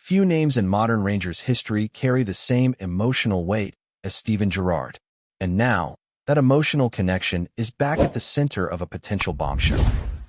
Few names in modern Rangers history carry the same emotional weight as Steven Gerrard. And now, that emotional connection is back at the center of a potential bombshell.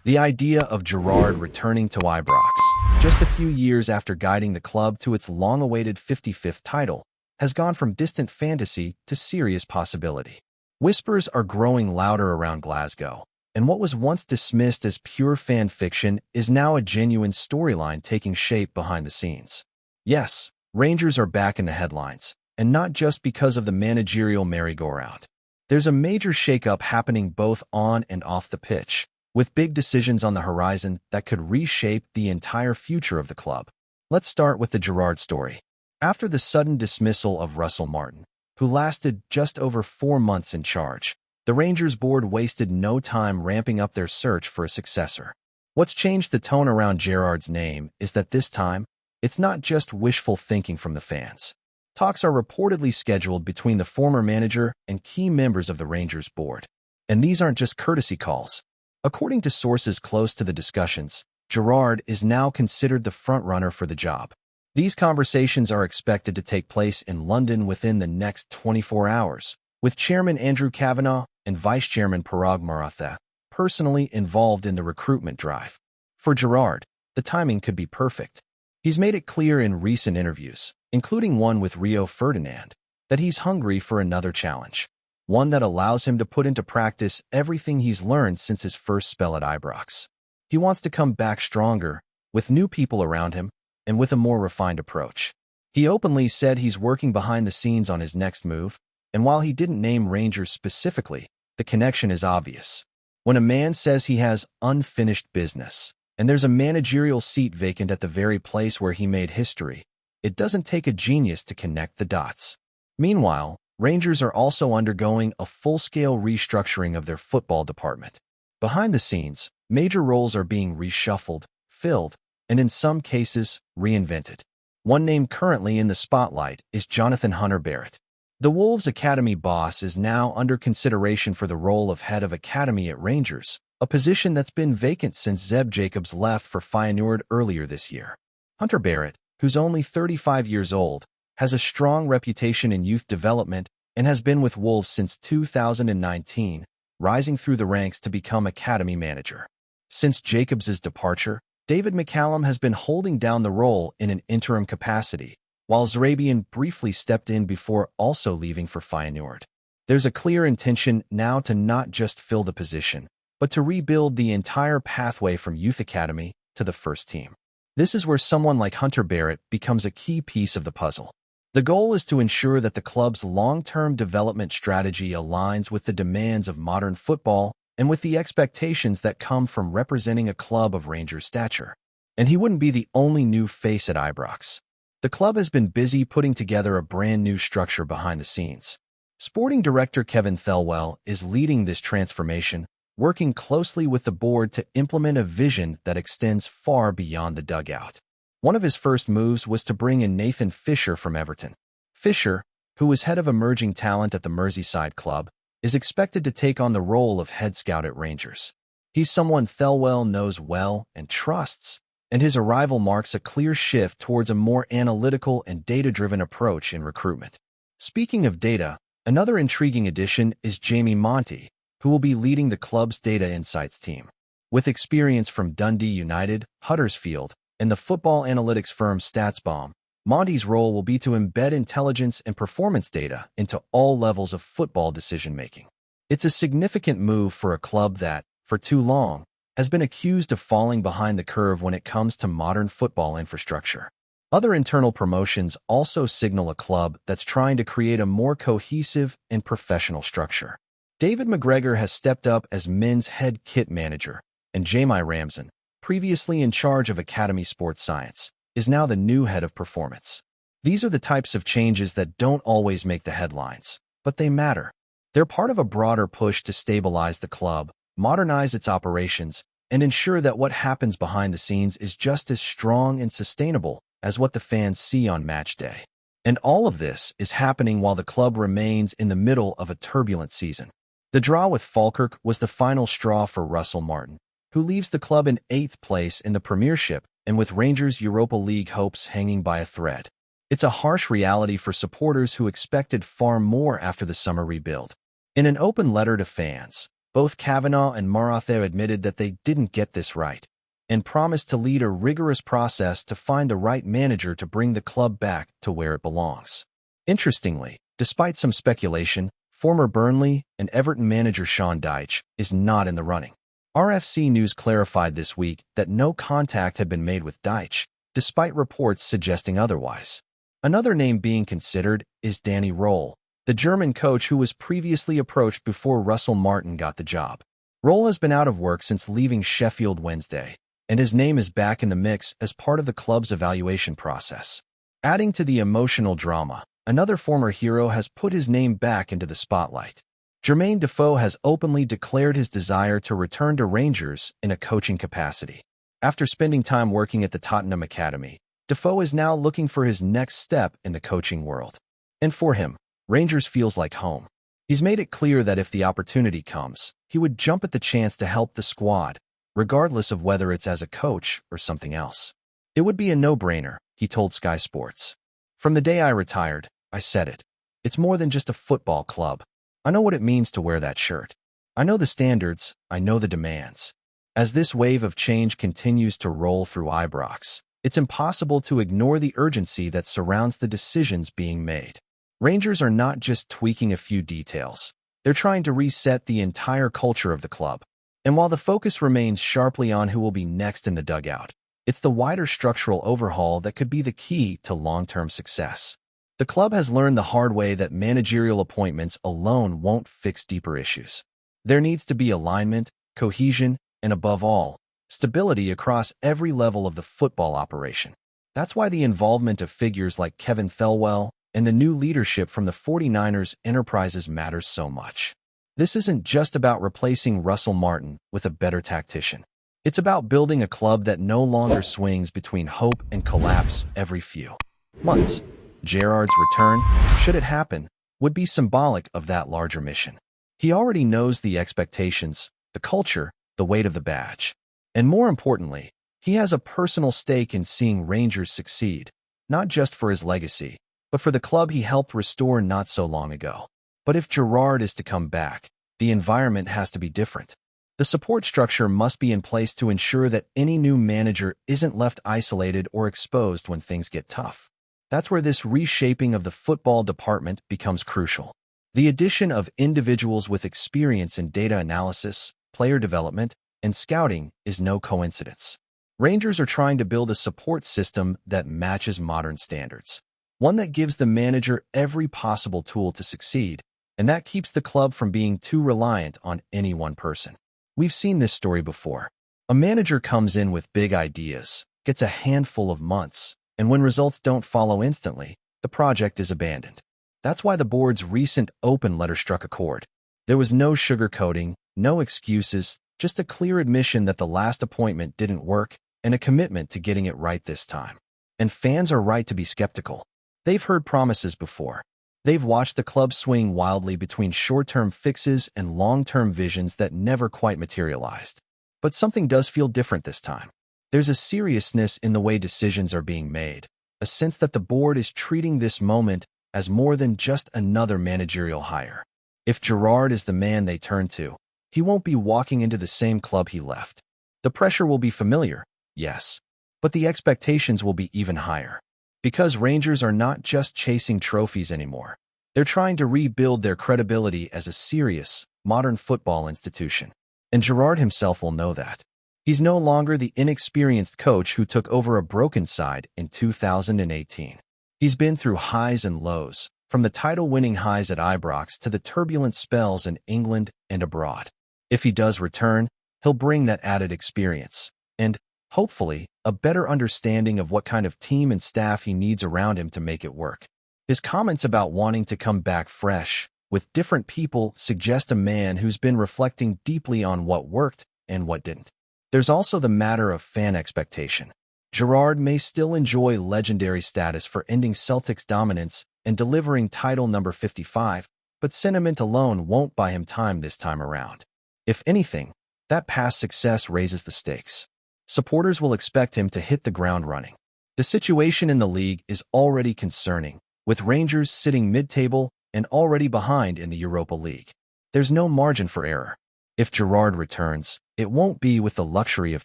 The idea of Gerrard returning to Ibrox, just a few years after guiding the club to its long-awaited 55th title, has gone from distant fantasy to serious possibility. Whispers are growing louder around Glasgow, and what was once dismissed as pure fan fiction is now a genuine storyline taking shape behind the scenes. Yes, Rangers are back in the headlines, and not just because of the managerial merry-go-round. There's a major shakeup happening both on and off the pitch, with big decisions on the horizon that could reshape the entire future of the club. Let's start with the Gerrard story. After the sudden dismissal of Russell Martin, who lasted just over 4 months in charge, the Rangers board wasted no time ramping up their search for a successor. What's changed the tone around Gerrard's name is that this time, it's not just wishful thinking from the fans. Talks are reportedly scheduled between the former manager and key members of the Rangers board. And these aren't just courtesy calls. According to sources close to the discussions, Gerrard is now considered the frontrunner for the job. These conversations are expected to take place in London within the next 24 hours, with Chairman Andrew Kavanagh and Vice Chairman Parag Maratha personally involved in the recruitment drive. For Gerrard, the timing could be perfect. He's made it clear in recent interviews, including one with Rio Ferdinand, that he's hungry for another challenge, one that allows him to put into practice everything he's learned since his first spell at Ibrox. He wants to come back stronger, with new people around him, and with a more refined approach. He openly said he's working behind the scenes on his next move, and while he didn't name Rangers specifically, the connection is obvious. When a man says he has unfinished business, and there's a managerial seat vacant at the very place where he made history, it doesn't take a genius to connect the dots. Meanwhile, Rangers are also undergoing a full-scale restructuring of their football department. Behind the scenes, major roles are being reshuffled, filled, and in some cases, reinvented. One name currently in the spotlight is Jonathan Hunter-Barrett. The Wolves Academy boss is now under consideration for the role of head of academy at Rangers, a position that's been vacant since Zeb Jacobs left for Feyenoord earlier this year. Hunter-Barrett, who's only 35 years old, has a strong reputation in youth development and has been with Wolves since 2019, rising through the ranks to become academy manager. Since Jacobs' departure, David McCallum has been holding down the role in an interim capacity, while Zarabian briefly stepped in before also leaving for Feyenoord. There's a clear intention now to not just fill the position, but to rebuild the entire pathway from youth academy to the first team. This is where someone like Hunter-Barrett becomes a key piece of the puzzle. The goal is to ensure that the club's long-term development strategy aligns with the demands of modern football and with the expectations that come from representing a club of Rangers stature. And he wouldn't be the only new face at Ibrox. The club has been busy putting together a brand new structure behind the scenes. Sporting director Kevin Thelwell is leading this transformation, working closely with the board to implement a vision that extends far beyond the dugout. One of his first moves was to bring in Nathan Fisher from Everton. Fisher, who was head of emerging talent at the Merseyside club, is expected to take on the role of head scout at Rangers. He's someone Thelwell knows well and trusts, and his arrival marks a clear shift towards a more analytical and data-driven approach in recruitment. Speaking of data, another intriguing addition is Jamie Monty, who will be leading the club's data insights team. With experience from Dundee United, Huddersfield, and the football analytics firm StatsBomb, Monty's role will be to embed intelligence and performance data into all levels of football decision-making. It's a significant move for a club that, for too long, has been accused of falling behind the curve when it comes to modern football infrastructure. Other internal promotions also signal a club that's trying to create a more cohesive and professional structure. David McGregor has stepped up as men's head kit manager, and Jamie Ramsden, previously in charge of Academy Sports Science, is now the new head of performance. These are the types of changes that don't always make the headlines, but they matter. They're part of a broader push to stabilize the club, modernize its operations, and ensure that what happens behind the scenes is just as strong and sustainable as what the fans see on match day. And all of this is happening while the club remains in the middle of a turbulent season. The draw with Falkirk was the final straw for Russell Martin, who leaves the club in 8th place in the Premiership and with Rangers' Europa League hopes hanging by a thread. It's a harsh reality for supporters who expected far more after the summer rebuild. In an open letter to fans, both Kavanagh and Marathe admitted that they didn't get this right, and promised to lead a rigorous process to find the right manager to bring the club back to where it belongs. Interestingly, despite some speculation, former Burnley and Everton manager Sean Dyche is not in the running. RFC News clarified this week that no contact had been made with Dyche, despite reports suggesting otherwise. Another name being considered is Danny Roll, the German coach who was previously approached before Russell Martin got the job. Roll has been out of work since leaving Sheffield Wednesday, and his name is back in the mix as part of the club's evaluation process. Adding to the emotional drama, another former hero has put his name back into the spotlight. Jermaine Defoe has openly declared his desire to return to Rangers in a coaching capacity. After spending time working at the Tottenham Academy, Defoe is now looking for his next step in the coaching world. And for him, Rangers feels like home. He's made it clear that if the opportunity comes, he would jump at the chance to help the squad, regardless of whether it's as a coach or something else. It would be a no-brainer, he told Sky Sports. From the day I retired, I said it. It's more than just a football club. I know what it means to wear that shirt. I know the standards, I know the demands. As this wave of change continues to roll through Ibrox, it's impossible to ignore the urgency that surrounds the decisions being made. Rangers are not just tweaking a few details. They're trying to reset the entire culture of the club. And while the focus remains sharply on who will be next in the dugout, it's the wider structural overhaul that could be the key to long-term success. The club has learned the hard way that managerial appointments alone won't fix deeper issues. There needs to be alignment, cohesion, and above all, stability across every level of the football operation. That's why the involvement of figures like Kevin Thelwell and the new leadership from the 49ers enterprises matters so much. This isn't just about replacing Russell Martin with a better tactician. It's about building a club that no longer swings between hope and collapse every few months. Gerrard's return, should it happen, would be symbolic of that larger mission. He already knows the expectations, the culture, the weight of the badge. And more importantly, he has a personal stake in seeing Rangers succeed, not just for his legacy, but for the club he helped restore not so long ago. But if Gerrard is to come back, the environment has to be different. The support structure must be in place to ensure that any new manager isn't left isolated or exposed when things get tough. That's where this reshaping of the football department becomes crucial. The addition of individuals with experience in data analysis, player development, and scouting is no coincidence. Rangers are trying to build a support system that matches modern standards, one that gives the manager every possible tool to succeed, and that keeps the club from being too reliant on any one person. We've seen this story before. A manager comes in with big ideas, gets a handful of months, and when results don't follow instantly, the project is abandoned. That's why the board's recent open letter struck a chord. There was no sugarcoating, no excuses, just a clear admission that the last appointment didn't work and a commitment to getting it right this time. And fans are right to be skeptical. They've heard promises before. They've watched the club swing wildly between short-term fixes and long-term visions that never quite materialized. But something does feel different this time. There's a seriousness in the way decisions are being made, a sense that the board is treating this moment as more than just another managerial hire. If Gerrard is the man they turn to, he won't be walking into the same club he left. The pressure will be familiar, yes, but the expectations will be even higher. Because Rangers are not just chasing trophies anymore. They're trying to rebuild their credibility as a serious, modern football institution. And Gerrard himself will know that. He's no longer the inexperienced coach who took over a broken side in 2018. He's been through highs and lows, from the title-winning highs at Ibrox to the turbulent spells in England and abroad. If he does return, he'll bring that added experience and, hopefully, a better understanding of what kind of team and staff he needs around him to make it work. His comments about wanting to come back fresh, with different people, suggest a man who's been reflecting deeply on what worked and what didn't. There's also the matter of fan expectation. Gerrard may still enjoy legendary status for ending Celtic's dominance and delivering title number 55, but sentiment alone won't buy him time this time around. If anything, that past success raises the stakes. supporters will expect him to hit the ground running. The situation in the league is already concerning, with Rangers sitting mid-table and already behind in the Europa League. There's no margin for error. If Gerrard returns, it won't be with the luxury of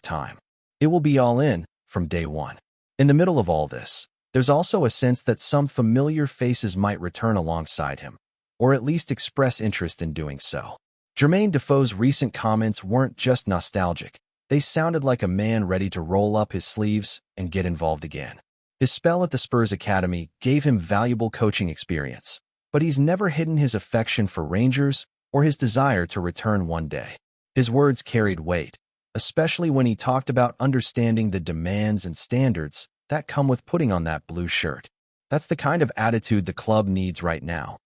time. It will be all in from day one. In the middle of all this, there's also a sense that some familiar faces might return alongside him, or at least express interest in doing so. Jermaine Defoe's recent comments weren't just nostalgic. They sounded like a man ready to roll up his sleeves and get involved again. His spell at the Spurs Academy gave him valuable coaching experience, but he's never hidden his affection for Rangers or his desire to return one day. His words carried weight, especially when he talked about understanding the demands and standards that come with putting on that blue shirt. That's the kind of attitude the club needs right now.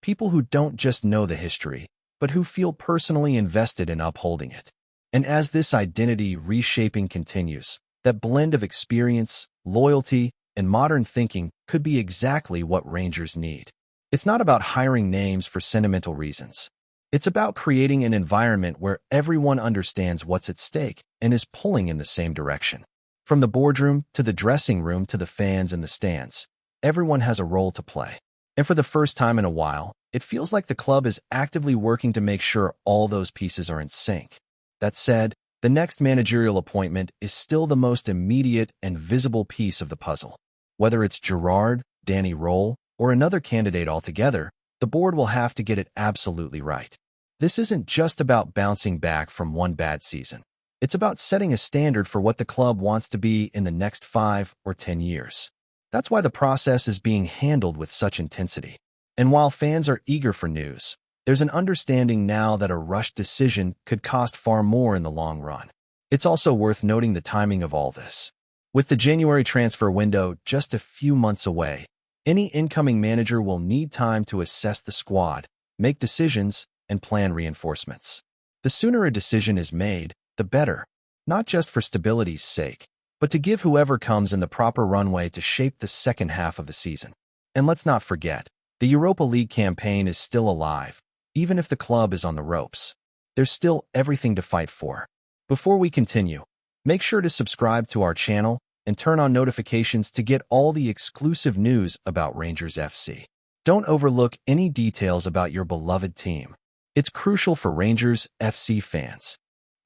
People who don't just know the history, but who feel personally invested in upholding it. And as this identity reshaping continues, that blend of experience, loyalty, and modern thinking could be exactly what Rangers need. It's not about hiring names for sentimental reasons. It's about creating an environment where everyone understands what's at stake and is pulling in the same direction. From the boardroom to the dressing room to the fans in the stands, everyone has a role to play. And for the first time in a while, it feels like the club is actively working to make sure all those pieces are in sync. That said, the next managerial appointment is still the most immediate and visible piece of the puzzle. Whether it's Gerrard, Danny Roll, or another candidate altogether, the board will have to get it absolutely right. This isn't just about bouncing back from one bad season. It's about setting a standard for what the club wants to be in the next 5 or 10 years. That's why the process is being handled with such intensity. And while fans are eager for news, there's an understanding now that a rushed decision could cost far more in the long run. It's also worth noting the timing of all this. With the January transfer window just a few months away, any incoming manager will need time to assess the squad, make decisions, and plan reinforcements. The sooner a decision is made, the better, not just for stability's sake, but to give whoever comes in the proper runway to shape the second half of the season. And let's not forget, the Europa League campaign is still alive, even if the club is on the ropes. There's still everything to fight for. Before we continue, make sure to subscribe to our channel and turn on notifications to get all the exclusive news about Rangers FC. Don't overlook any details about your beloved team. It's crucial for Rangers FC fans.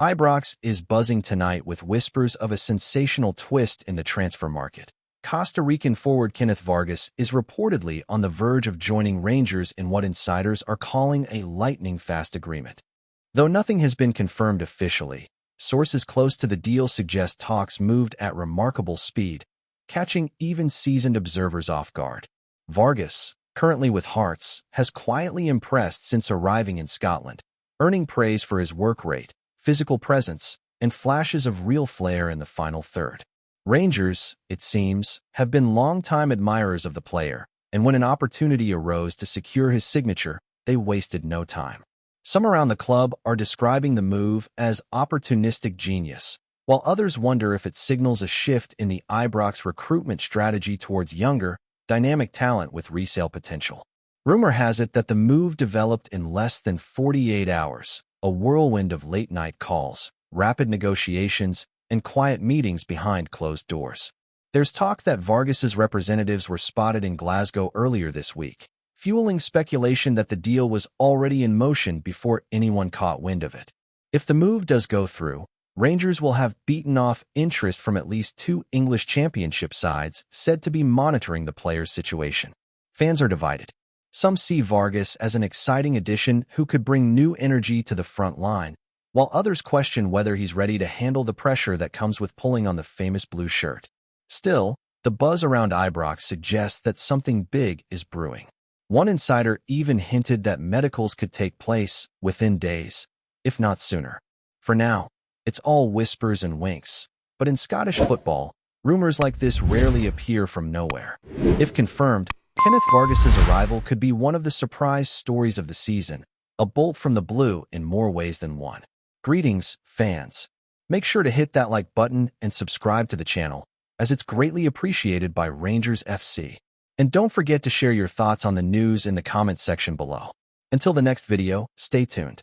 Ibrox is buzzing tonight with whispers of a sensational twist in the transfer market. Costa Rican forward KENNETH Vargas is reportedly on the verge of joining Rangers in what insiders are calling a lightning-fast agreement. Though nothing has been confirmed officially, sources close to the deal suggest talks moved at remarkable speed, catching even seasoned observers off guard. Vargas, currently with Hearts, has quietly impressed since arriving in Scotland, earning praise for his work rate, physical presence, and flashes of real flair in the final third. Rangers, it seems, have been long-time admirers of the player, and when an opportunity arose to secure his signature, they wasted no time. Some around the club are describing the move as opportunistic genius, while others wonder if it signals a shift in the Ibrox recruitment strategy towards younger, dynamic talent with resale potential. Rumor has it that the move developed in less than 48 hours, a whirlwind of late-night calls, rapid negotiations, and quiet meetings behind closed doors. There's talk that Vargas's representatives were spotted in Glasgow earlier this week, fueling speculation that the deal was already in motion before anyone caught wind of it. If the move does go through, Rangers will have beaten off interest from at least 2 English championship sides said to be monitoring the player's situation. Fans are divided. Some see Vargas as an exciting addition who could bring new energy to the front line, while others question whether he's ready to handle the pressure that comes with pulling on the famous blue shirt. Still, the buzz around Ibrox suggests that something big is brewing. One insider even hinted that medicals could take place within days, if not sooner. For now, it's all whispers and winks, but in Scottish football, rumors like this rarely appear from nowhere. If confirmed, KENNETH Vargas's arrival could be one of the surprise stories of the season, a bolt from the blue in more ways than one. Greetings, fans. Make sure to hit that like button and subscribe to the channel, as it's greatly appreciated by Rangers FC. And don't forget to share your thoughts on the news in the comments section below. Until the next video, stay tuned.